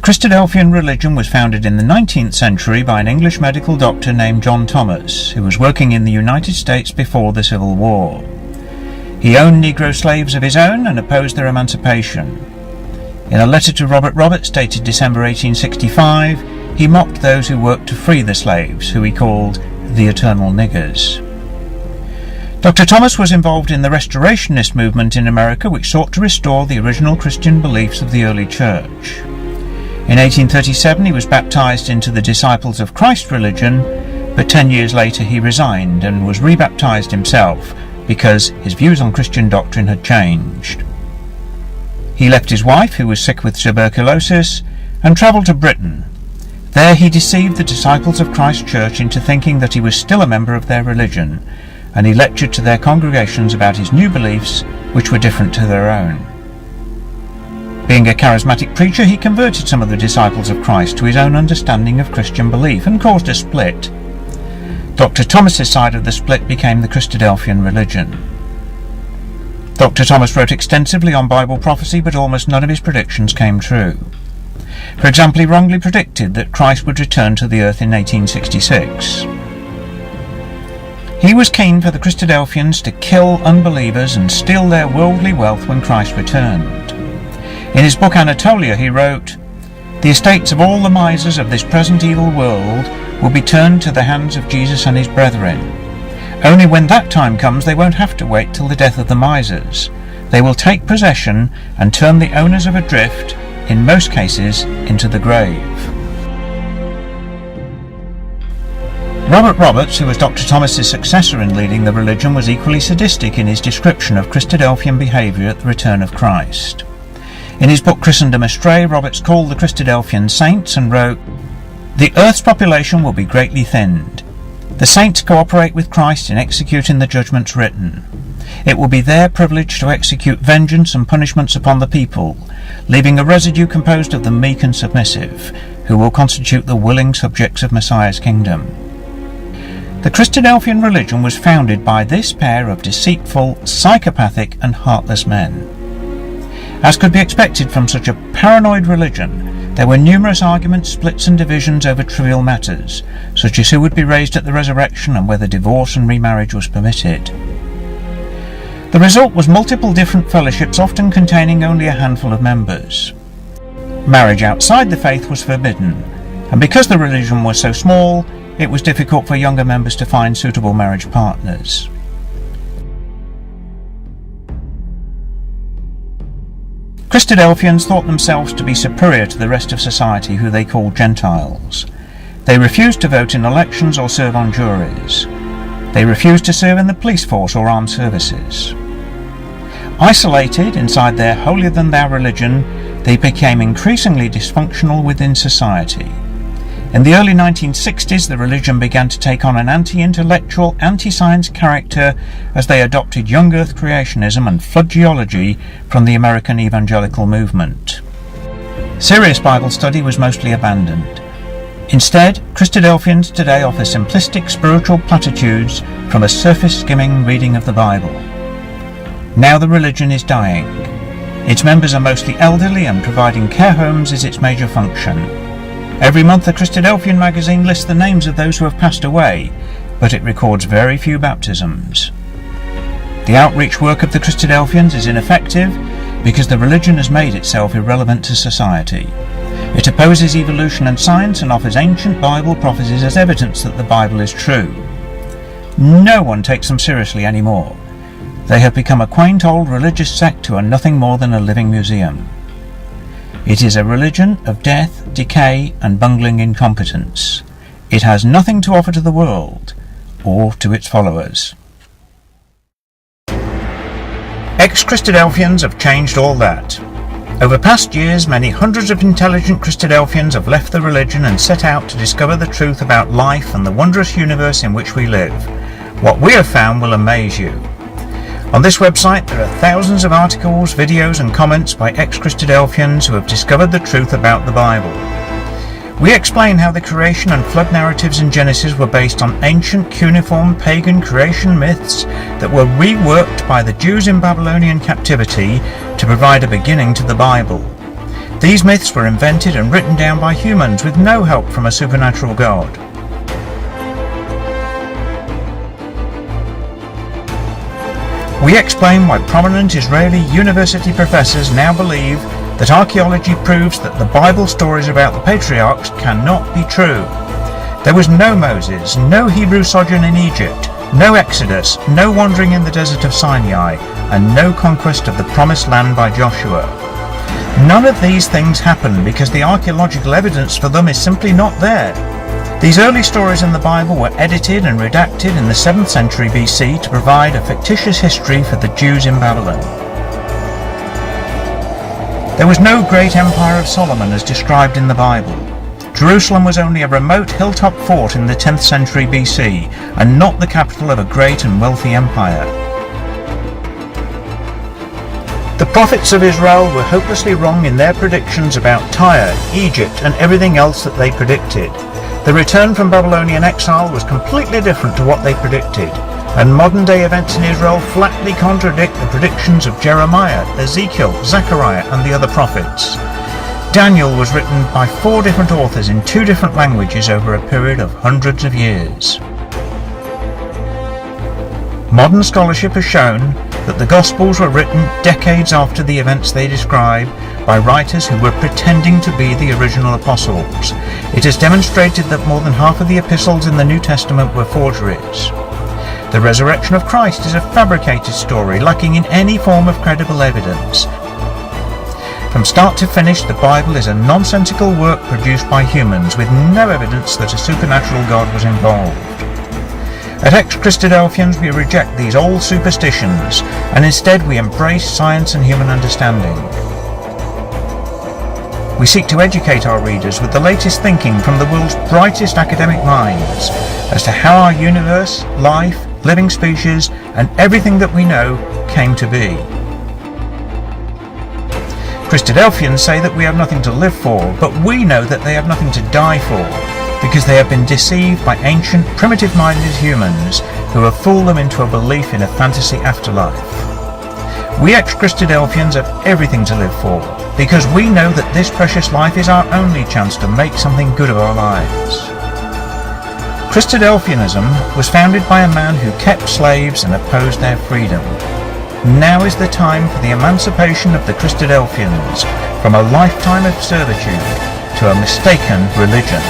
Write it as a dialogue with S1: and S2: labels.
S1: Christadelphian religion was founded in the 19th century by an English medical doctor named John Thomas, who was working in the United States before the Civil War. He owned Negro slaves of his own and opposed their emancipation. In a letter to Robert Roberts dated December 1865, he mocked those who worked to free the slaves, who he called the eternal niggers. Dr. Thomas was involved in the Restorationist movement in America, which sought to restore the original Christian beliefs of the early church. In 1837 he was baptized into the Disciples of Christ religion, but 10 years later he resigned and was rebaptized himself because his views on Christian doctrine had changed. He left his wife, who was sick with tuberculosis, and travelled to Britain. There he deceived the Disciples of Christ Church into thinking that he was still a member of their religion, and he lectured to their congregations about his new beliefs, which were different to their own. Being a charismatic preacher, he converted some of the disciples of Christ to his own understanding of Christian belief and caused a split. Dr. Thomas's side of the split became the Christadelphian religion. Dr. Thomas wrote extensively on Bible prophecy, but almost none of his predictions came true. For example, he wrongly predicted that Christ would return to the earth in 1866. He was keen for the Christadelphians to kill unbelievers and steal their worldly wealth when Christ returned. In his book Anatolia he wrote, "The estates of all the misers of this present evil world will be turned to the hands of Jesus and his brethren. Only when that time comes they won't have to wait till the death of the misers. They will take possession and turn the owners of adrift, in most cases, into the grave." Robert Roberts, who was Dr. Thomas's successor in leading the religion, was equally sadistic in his description of Christadelphian behaviour at the return of Christ. In his book Christendom Astray, Roberts called the Christadelphian saints and wrote, "The earth's population will be greatly thinned. The saints cooperate with Christ in executing the judgments written. It will be their privilege to execute vengeance and punishments upon the people, leaving a residue composed of the meek and submissive, who will constitute the willing subjects of Messiah's kingdom." The Christadelphian religion was founded by this pair of deceitful, psychopathic and heartless men. As could be expected from such a paranoid religion, there were numerous arguments, splits and divisions over trivial matters, such as who would be raised at the resurrection and whether divorce and remarriage was permitted. The result was multiple different fellowships, often containing only a handful of members. Marriage outside the faith was forbidden, and because the religion was so small, it was difficult for younger members to find suitable marriage partners. Christadelphians thought themselves to be superior to the rest of society, who they called Gentiles. They refused to vote in elections or serve on juries. They refused to serve in the police force or armed services. Isolated inside their holier-than-thou religion, they became increasingly dysfunctional within society. In the early 1960s, the religion began to take on an anti-intellectual, anti-science character as they adopted young earth creationism and flood geology from the American evangelical movement. Serious Bible study was mostly abandoned. Instead, Christadelphians today offer simplistic spiritual platitudes from a surface-skimming reading of the Bible. Now the religion is dying. Its members are mostly elderly, and providing care homes is its major function. Every month the Christadelphian magazine lists the names of those who have passed away, but it records very few baptisms. The outreach work of the Christadelphians is ineffective because the religion has made itself irrelevant to society. It opposes evolution and science and offers ancient Bible prophecies as evidence that the Bible is true. No one takes them seriously anymore. They have become a quaint old religious sect who are nothing more than a living museum. It is a religion of death, decay and bungling incompetence. It has nothing to offer to the world or to its followers. Ex-Christadelphians have changed all that. Over past years, many hundreds of intelligent Christadelphians have left the religion and set out to discover the truth about life and the wondrous universe in which we live. What we have found will amaze you. On this website there are thousands of articles, videos and comments by ex-Christadelphians who have discovered the truth about the Bible. We explain how the creation and flood narratives in Genesis were based on ancient cuneiform pagan creation myths that were reworked by the Jews in Babylonian captivity to provide a beginning to the Bible. These myths were invented and written down by humans with no help from a supernatural god. We explain why prominent Israeli university professors now believe that archaeology proves that the Bible stories about the patriarchs cannot be true. There was no Moses, no Hebrew sojourn in Egypt, no Exodus, no wandering in the desert of Sinai, and no conquest of the promised land by Joshua. None of these things happen because the archaeological evidence for them is simply not there. These early stories in the Bible were edited and redacted in the 7th century BC to provide a fictitious history for the Jews in Babylon. There was no great empire of Solomon as described in the Bible. Jerusalem was only a remote hilltop fort in the 10th century BC, and not the capital of a great and wealthy empire. The prophets of Israel were hopelessly wrong in their predictions about Tyre, Egypt, and everything else that they predicted. The return from Babylonian exile was completely different to what they predicted, and modern-day events in Israel flatly contradict the predictions of Jeremiah, Ezekiel, Zechariah, and the other prophets. Daniel was written by 4 different authors in 2 different languages over a period of hundreds of years. Modern scholarship has shown that the Gospels were written decades after the events they describe by writers who were pretending to be the original apostles. It has demonstrated that more than half of the epistles in the New Testament were forgeries. The resurrection of Christ is a fabricated story lacking in any form of credible evidence. From start to finish, the Bible is a nonsensical work produced by humans with no evidence that a supernatural God was involved. At ex-Christadelphians we reject these old superstitions and instead we embrace science and human understanding. We seek to educate our readers with the latest thinking from the world's brightest academic minds as to how our universe, life, living species, and everything that we know came to be. Christadelphians say that we have nothing to live for, but we know that they have nothing to die for, because they have been deceived by ancient, primitive-minded humans who have fooled them into a belief in a fantasy afterlife. We ex-Christadelphians have everything to live for, because we know that this precious life is our only chance to make something good of our lives. Christadelphianism was founded by a man who kept slaves and opposed their freedom. Now is the time for the emancipation of the Christadelphians from a lifetime of servitude to a mistaken religion.